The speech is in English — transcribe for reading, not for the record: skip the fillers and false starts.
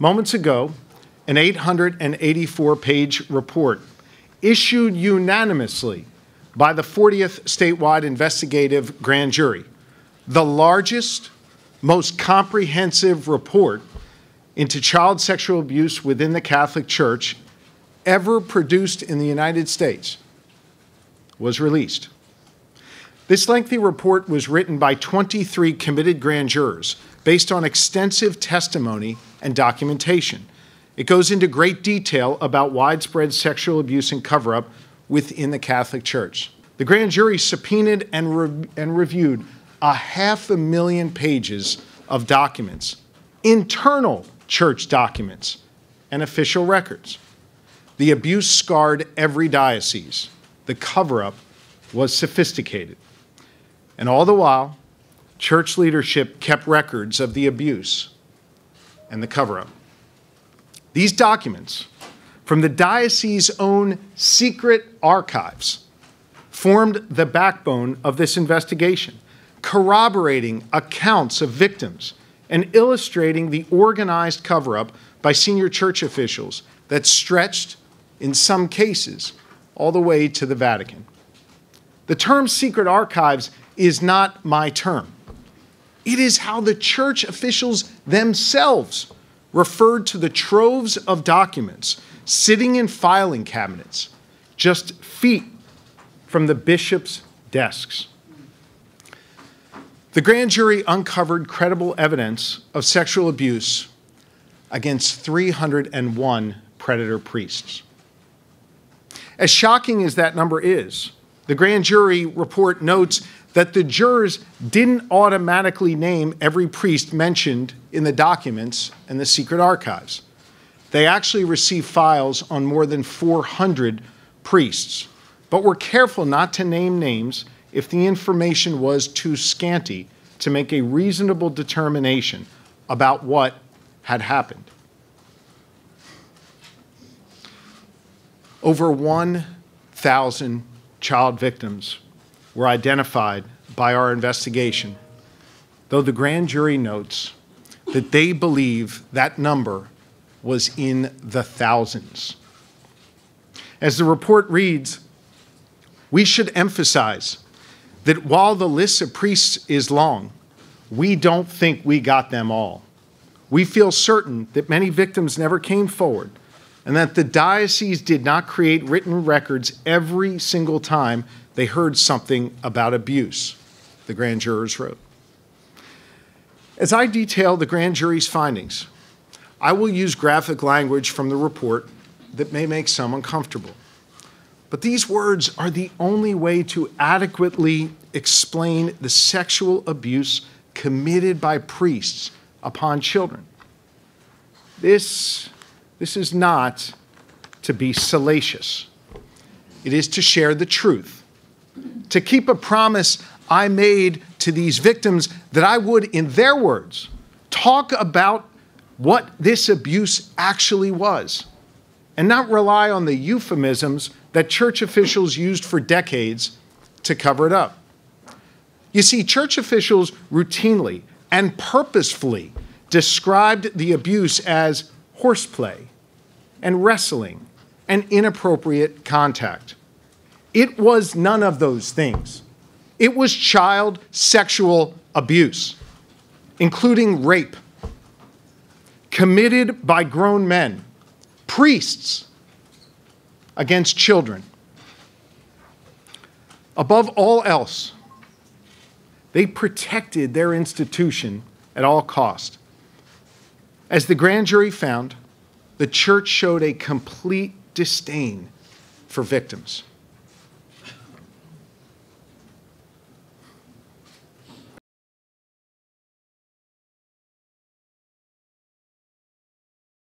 Moments ago, an 884-page report issued unanimously by the 40th statewide investigative grand jury, the largest, most comprehensive report into child sexual abuse within the Catholic Church ever produced in the United States, was released. This lengthy report was written by 23 committed grand jurors based on extensive testimony and documentation. It goes into great detail about widespread sexual abuse and cover-up within the Catholic Church. The grand jury subpoenaed and reviewed 500,000 pages of documents, internal church documents, and official records. The abuse scarred every diocese. The cover-up was sophisticated. And all the while, church leadership kept records of the abuse and the cover-up. These documents, from the diocese's own secret archives, formed the backbone of this investigation, corroborating accounts of victims and illustrating the organized cover-up by senior church officials that stretched, in some cases, all the way to the Vatican. The term secret archives is not my term. It is how the church officials themselves referred to the troves of documents sitting in filing cabinets just feet from the bishops' desks. The grand jury uncovered credible evidence of sexual abuse against 301 predator priests. As shocking as that number is, the grand jury report notes that the jurors didn't automatically name every priest mentioned in the documents and the secret archives. They actually received files on more than 400 priests, but were careful not to name names if the information was too scanty to make a reasonable determination about what had happened. Over 1,000 child victims were identified by our investigation, though the grand jury notes that they believe that number was in the thousands. As the report reads, we should emphasize that while the list of priests is long, we don't think we got them all. We feel certain that many victims never came forward and that the diocese did not create written records every single time they heard something about abuse, the grand jurors wrote. As I detail the grand jury's findings, I will use graphic language from the report that may make some uncomfortable. But these words are the only way to adequately explain the sexual abuse committed by priests upon children. This is not to be salacious. It is to share the truth, to keep a promise I made to these victims that I would, in their words, talk about what this abuse actually was, and not rely on the euphemisms that church officials used for decades to cover it up. You see, church officials routinely and purposefully described the abuse as horseplay and wrestling and inappropriate contact. It was none of those things. It was child sexual abuse, including rape, committed by grown men, priests, against children. Above all else, they protected their institution at all cost. As the grand jury found, the church showed a complete disdain for victims.